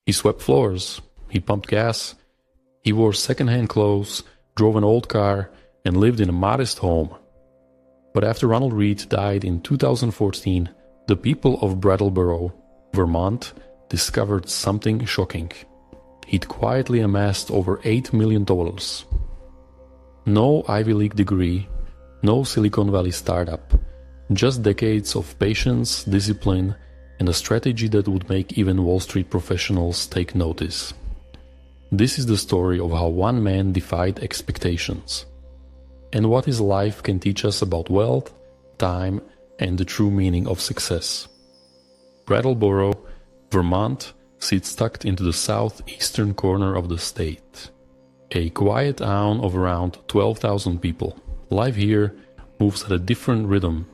He swept floors, he pumped gas, he wore second-hand clothes, drove an old car, and lived in a modest home. But after Ronald Read died in 2014, the people of Brattleboro, Vermont, discovered something shocking. He'd quietly amassed over $8 million. No Ivy League degree, no Silicon Valley startup, just decades of patience, discipline, and a strategy that would make even Wall Street professionals take notice. This is the story of how one man defied expectations, and what his life can teach us about wealth, time, and the true meaning of success. Brattleboro, Vermont, sits tucked into the southeastern corner of the state. A quiet town of around 12,000 people. Life here moves at a different rhythm.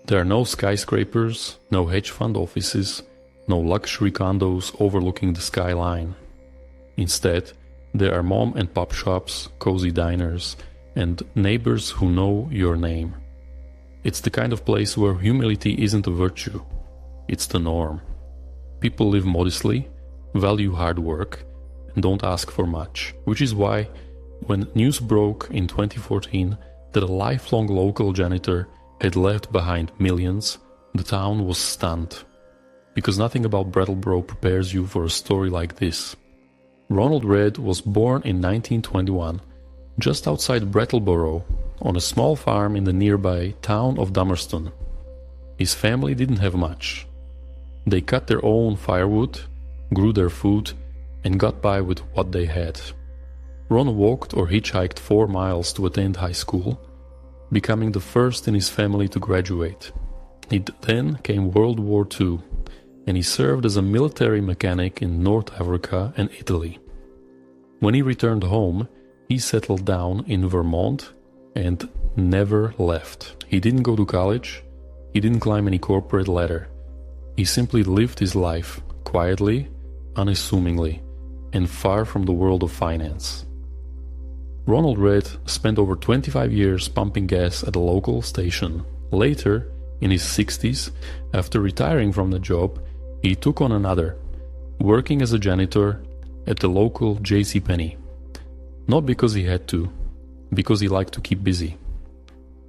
There are no skyscrapers, no hedge fund offices, no luxury condos overlooking the skyline. Instead, there are mom and pop shops, cozy diners, and neighbors who know your name. It's the kind of place where humility isn't a virtue, it's the norm. People live modestly, value hard work, and don't ask for much, which is why, when news broke in 2014 that a lifelong local janitor had left behind millions, the town was stunned. Because nothing about Brattleboro prepares you for a story like this. Ronald Read was born in 1921, just outside Brattleboro, on a small farm in the nearby town of Dummerston. His family didn't have much. They cut their own firewood, grew their food, and got by with what they had. Ron walked or hitchhiked 4 miles to attend high school, becoming the first in his family to graduate. Then came World War II, and he served as a military mechanic in North Africa and Italy. When he returned home, he settled down in Vermont and never left. He didn't go to college, he didn't climb any corporate ladder. He simply lived his life, quietly, unassumingly, and far from the world of finance. Ronald Read spent over 25 years pumping gas at a local station. Later, in his 60s, after retiring from the job, he took on another, working as a janitor at the local JCPenney. Not because he had to, because he liked to keep busy.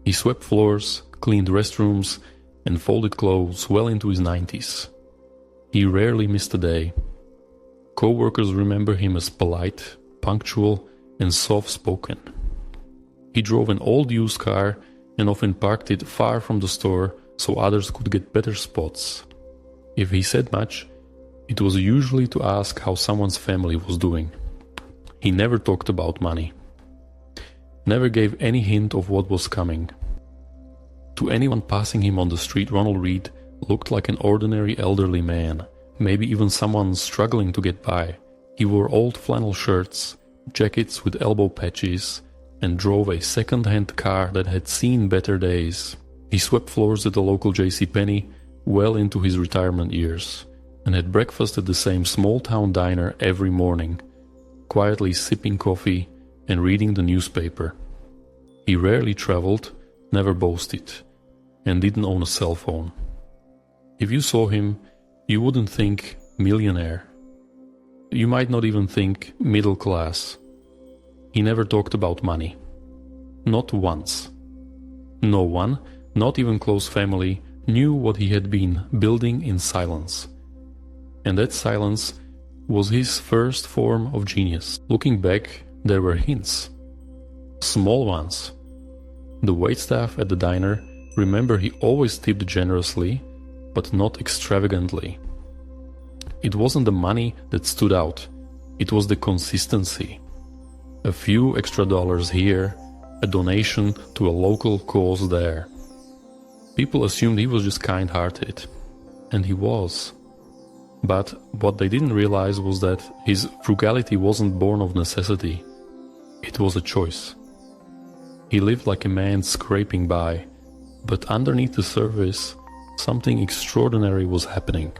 He swept floors, cleaned restrooms, and folded clothes well into his 90s. He rarely missed a day. Co-workers remember him as polite, punctual, and soft-spoken. He drove an old used car and often parked it far from the store so others could get better spots. If he said much, it was usually to ask how someone's family was doing. He never talked about money. Never gave any hint of what was coming. To anyone passing him on the street, Ronald Read looked like an ordinary elderly man, maybe even someone struggling to get by. He wore old flannel shirts, jackets with elbow patches, and drove a second-hand car that had seen better days. He swept floors at the local JCPenney well into his retirement years, and had breakfast at the same small-town diner every morning, quietly sipping coffee and reading the newspaper. He rarely traveled, never boasted, and didn't own a cell phone. If you saw him, you wouldn't think millionaire. You might not even think middle class. He never talked about money. Not once. No one, not even close family, knew what he had been building in silence. And that silence was his first form of genius. Looking back, there were hints. Small ones. The waitstaff at the diner remember he always tipped generously, but not extravagantly. It wasn't the money that stood out, it was the consistency. A few extra dollars here, a donation to a local cause there. People assumed he was just kind-hearted, and he was. But what they didn't realize was that his frugality wasn't born of necessity. It was a choice. He lived like a man scraping by, but underneath the surface, something extraordinary was happening.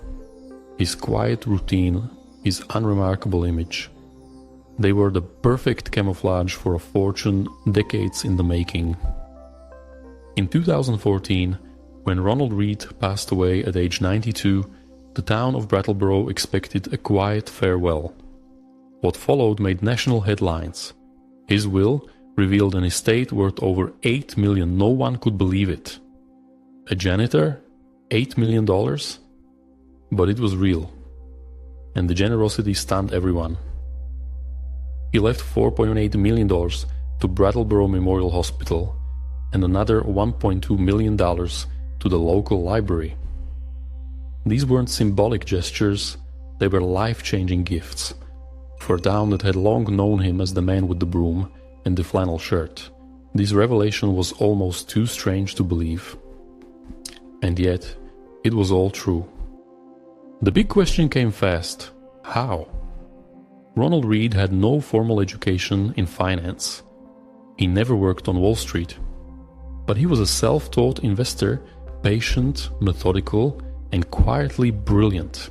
His quiet routine, his unremarkable image. They were the perfect camouflage for a fortune decades in the making. In 2014, when Ronald Read passed away at age 92, The town of Brattleboro expected a quiet farewell. What followed made national headlines. His will revealed an estate worth over $8 million. No one could believe it. A janitor? $8 million? But it was real. And the generosity stunned everyone. He left $4.8 million to Brattleboro Memorial Hospital and another $1.2 million to the local library. These weren't symbolic gestures, they were life-changing gifts for a town that had long known him as the man with the broom and the flannel shirt. This revelation was almost too strange to believe. And yet, it was all true. The big question came fast. How? Ronald Read had no formal education in finance. He never worked on Wall Street. But he was a self-taught investor, patient, methodical, and quietly brilliant.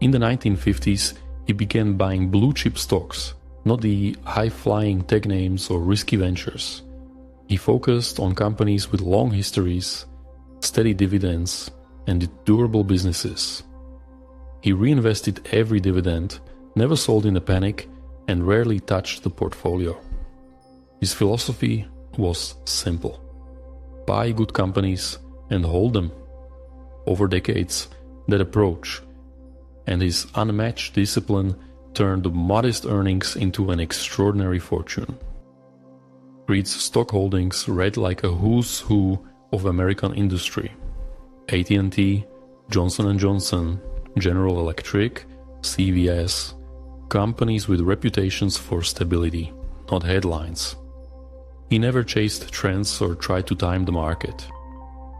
In the 1950s, he began buying blue-chip stocks, not the high-flying tech names or risky ventures. He focused on companies with long histories, steady dividends, and durable businesses. He reinvested every dividend, never sold in a panic, and rarely touched the portfolio. His philosophy was simple: buy good companies and hold them. Over decades, that approach and his unmatched discipline turned modest earnings into an extraordinary fortune. Read's stock holdings read like a who's who of American industry. AT&T, Johnson & Johnson, General Electric, CVS, companies with reputations for stability, not headlines. He never chased trends or tried to time the market.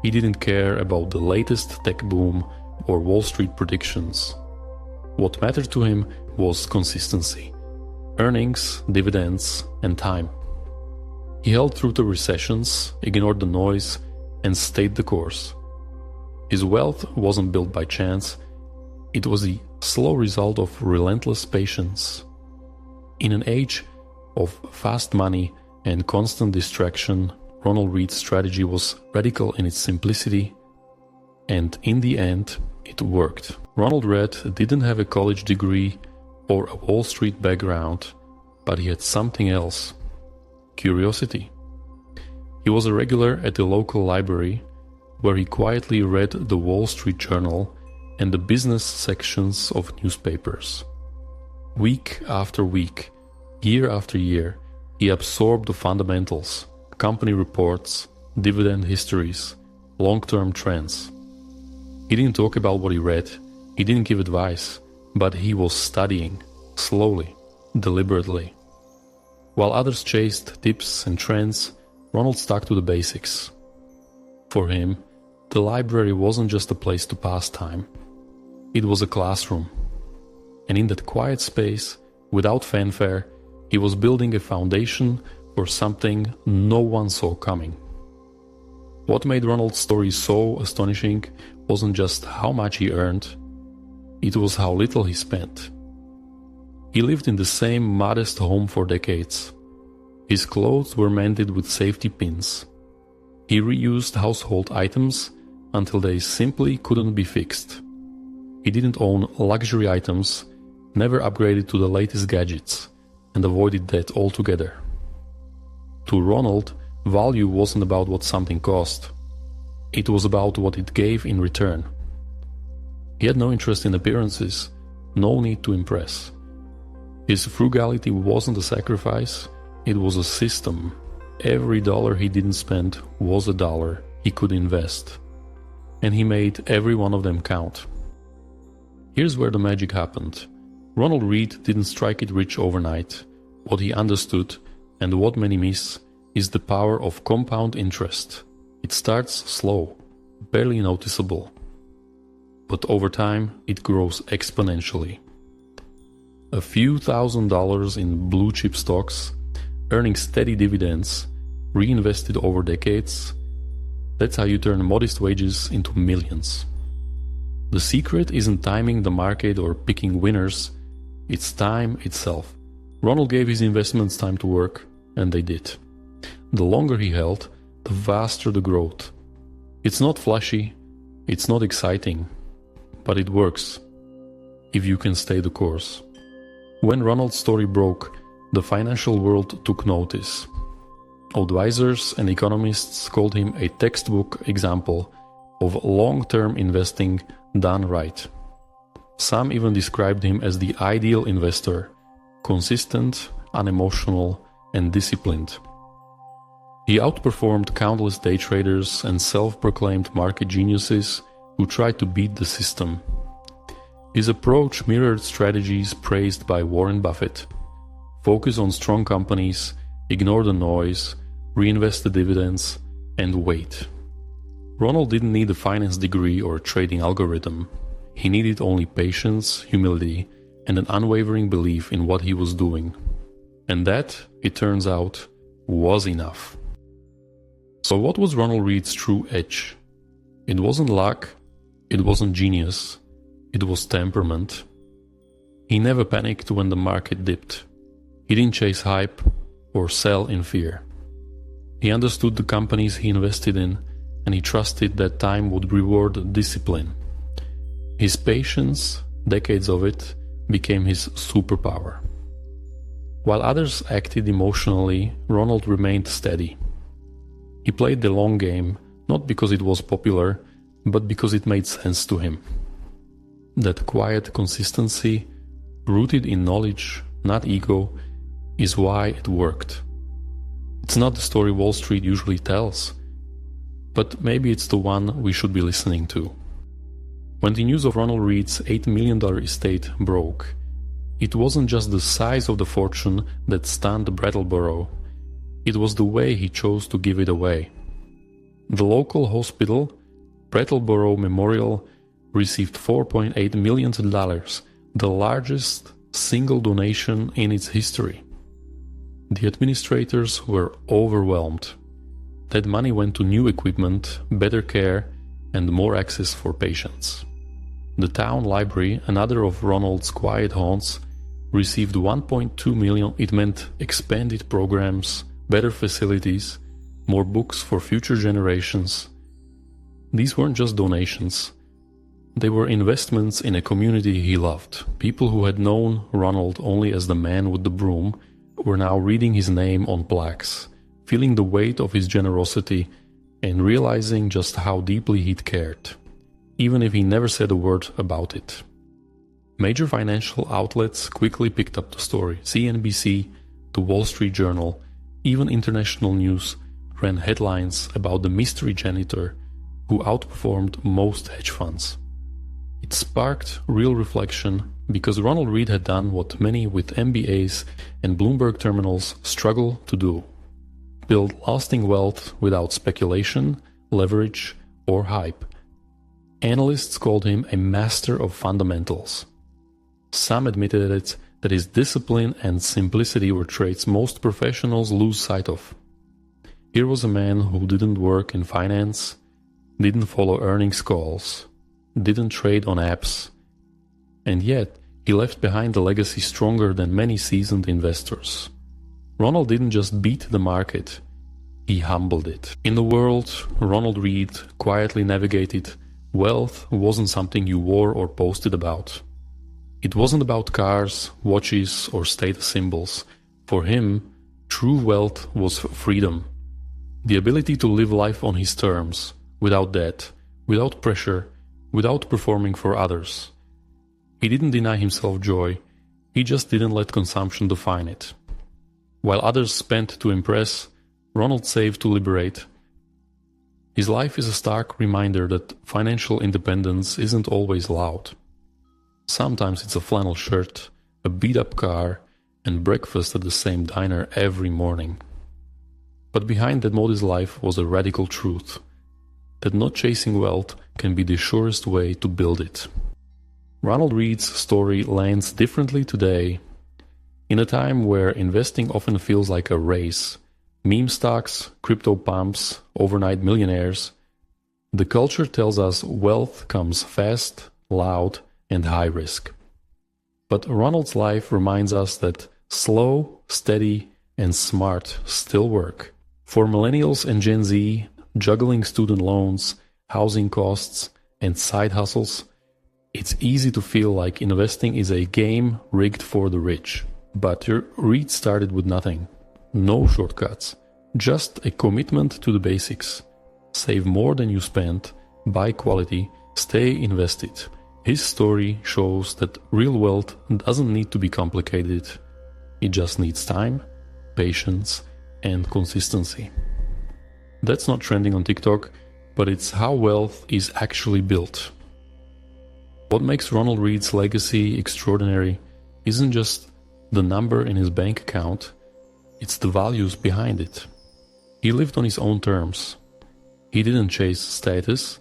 He didn't care about the latest tech boom or Wall Street predictions. What mattered to him was consistency: earnings, dividends, and time. He held through the recessions, ignored the noise, and stayed the course. His wealth wasn't built by chance. It was the slow result of relentless patience. In an age of fast money and constant distraction, Ronald Read's strategy was radical in its simplicity, and in the end, it worked. Ronald Read didn't have a college degree or a Wall Street background, but he had something else: curiosity. He was a regular at the local library, where he quietly read the Wall Street Journal and the business sections of newspapers. Week after week, year after year, he absorbed the fundamentals: company reports, dividend histories, long-term trends. He didn't talk about what he read, he didn't give advice, but he was studying, slowly, deliberately. While others chased tips and trends, Ronald stuck to the basics. For him, the library wasn't just a place to pass time. It was a classroom. And in that quiet space, without fanfare, he was building a foundation for something no one saw coming. What made Ronald's story so astonishing wasn't just how much he earned, it was how little he spent. He lived in the same modest home for decades. His clothes were mended with safety pins. He reused household items until they simply couldn't be fixed. He didn't own luxury items, never upgraded to the latest gadgets, and avoided debt altogether. To Ronald, value wasn't about what something cost. It was about what it gave in return. He had no interest in appearances, no need to impress. His frugality wasn't a sacrifice, it was a system. Every dollar he didn't spend was a dollar he could invest. And he made every one of them count. Here's where the magic happened. Ronald Read didn't strike it rich overnight. What he understood, and what many miss, is the power of compound interest. It starts slow, barely noticeable. But over time, it grows exponentially. A few $1,000s in blue-chip stocks, earning steady dividends, reinvested over decades. That's how you turn modest wages into millions. The secret isn't timing the market or picking winners, it's time itself. Ronald gave his investments time to work, and they did. The longer he held, the faster the growth. It's not flashy, it's not exciting, But it works, if you can stay the course. When Ronald's story broke, the financial world took notice. Advisors and economists called him a textbook example of long-term investing done right. Some even described him as the ideal investor, consistent, unemotional, and disciplined. He outperformed countless day traders and self-proclaimed market geniuses who tried to beat the system. His approach mirrored strategies praised by Warren Buffett. Focus on strong companies, ignore the noise, reinvest the dividends, and wait. Ronald didn't need a finance degree or a trading algorithm. He needed only patience, humility, and an unwavering belief in what he was doing. And that, it turns out, was enough. So what was Ronald Read's true edge? It wasn't luck, it wasn't genius, it was temperament. He never panicked when the market dipped. He didn't chase hype or sell in fear. He understood the companies he invested in, and he trusted that time would reward discipline. His patience, decades of it, became his superpower. While others acted emotionally, Ronald remained steady. He played the long game, not because it was popular, but because it made sense to him. That quiet consistency, rooted in knowledge, not ego, is why it worked. It's not the story Wall Street usually tells, but maybe it's the one we should be listening to. When the news of Ronald Read's $8 million estate broke, it wasn't just the size of the fortune that stunned Brattleboro, it was the way he chose to give it away. The local hospital, Brattleboro Memorial, received $4.8 million, the largest single donation in its history. The administrators were overwhelmed. That money went to new equipment, better care, and more access for patients. The town library, another of Ronald's quiet haunts, received $1.2 million. It meant expanded programs, better facilities, more books for future generations. These weren't just donations. They were investments in a community he loved. People who had known Ronald only as the man with the broom were now reading his name on plaques, feeling the weight of his generosity and realizing just how deeply he'd cared, even if he never said a word about it. Major financial outlets quickly picked up the story. CNBC, the Wall Street Journal, even international news ran headlines about the mystery janitor who outperformed most hedge funds. It sparked real reflection because Ronald Read had done what many with MBAs and Bloomberg terminals struggle to do: build lasting wealth without speculation, leverage, or hype. Analysts called him a master of fundamentals. Some admitted it that his discipline and simplicity were traits most professionals lose sight of. Here was a man who didn't work in finance, didn't follow earnings calls, didn't trade on apps, and yet he left behind a legacy stronger than many seasoned investors. Ronald didn't just beat the market, he humbled it. In the world Ronald Read quietly navigated, wealth wasn't something you wore or posted about. It wasn't about cars, watches, or status symbols. For him, true wealth was freedom. The ability to live life on his terms, without debt, without pressure, without performing for others. He didn't deny himself joy, he just didn't let consumption define it. While others spent to impress, Ronald saved to liberate. His life is a stark reminder that financial independence isn't always loud. Sometimes it's a flannel shirt, a beat-up car, and breakfast at the same diner every morning. But behind that modest life was a radical truth, that not chasing wealth can be the surest way to build it. Ronald Read's story lands differently today. In a time where investing often feels like a race, meme stocks, crypto pumps, overnight millionaires, the culture tells us wealth comes fast, loud, and high risk. But Ronald's life reminds us that slow, steady, and smart still work. For millennials and Gen Z, juggling student loans, housing costs, and side hustles, It's easy to feel like investing is a game rigged for the rich. But Read started with nothing. No shortcuts. Just a commitment to the basics. Save more than you spend, buy quality, stay invested. His story shows that real wealth doesn't need to be complicated. It just needs time, patience, and consistency. That's not trending on TikTok, but it's how wealth is actually built. What makes Ronald Read's legacy extraordinary isn't just the number in his bank account, it's the values behind it. He lived on his own terms. He didn't chase status,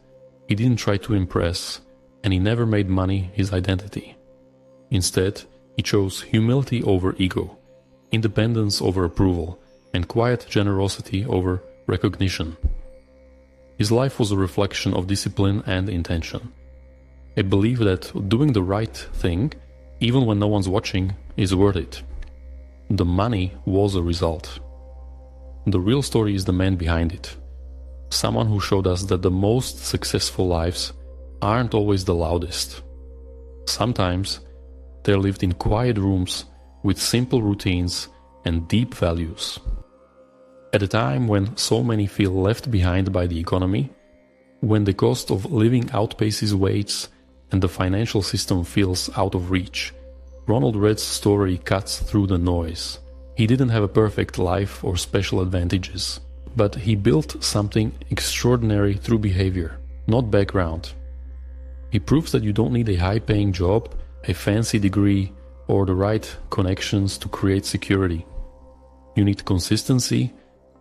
he didn't try to impress, and he never made money his identity. Instead, he chose humility over ego, independence over approval, and quiet generosity over recognition. His life was a reflection of discipline and intention. A belief that doing the right thing, even when no one's watching, is worth it. The money was a result. The real story is the man behind it. Someone who showed us that the most successful lives aren't always the loudest. Sometimes they're lived in quiet rooms with simple routines and deep values. At a time when so many feel left behind by the economy, when the cost of living outpaces wages and the financial system feels out of reach, Ronald Read's story cuts through the noise. He didn't have a perfect life or special advantages, but he built something extraordinary through behavior, not background. He proves that you don't need a high-paying job, a fancy degree, or the right connections to create security. You need consistency,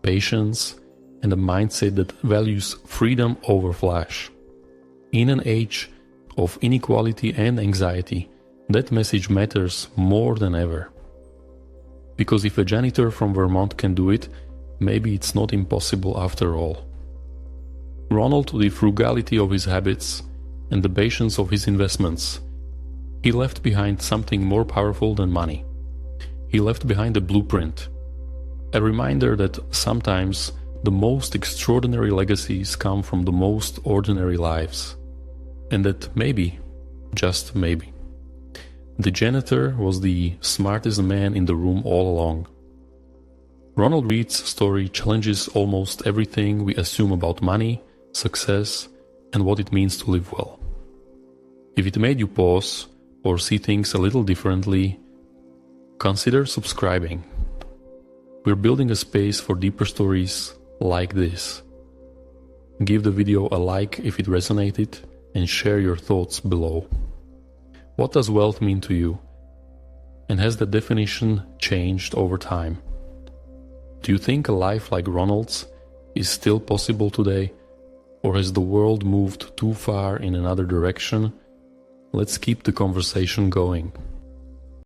patience, and a mindset that values freedom over flash. In an age of inequality and anxiety, that message matters more than ever. Because if a janitor from Vermont can do it, maybe it's not impossible after all. Ronald, the frugality of his habits and the patience of his investments, he left behind something more powerful than money. He left behind a blueprint, a reminder that sometimes the most extraordinary legacies come from the most ordinary lives, and that maybe, just maybe, the janitor was the smartest man in the room all along. Ronald Read's story challenges almost everything we assume about money, success, and what it means to live well. If it made you pause or see things a little differently, consider subscribing. We're building a space for deeper stories like this. Give the video a like if it resonated and share your thoughts below. What does wealth mean to you? And has the definition changed over time? Do you think a life like Ronald's is still possible today? Or has the world moved too far in another direction? Let's keep the conversation going.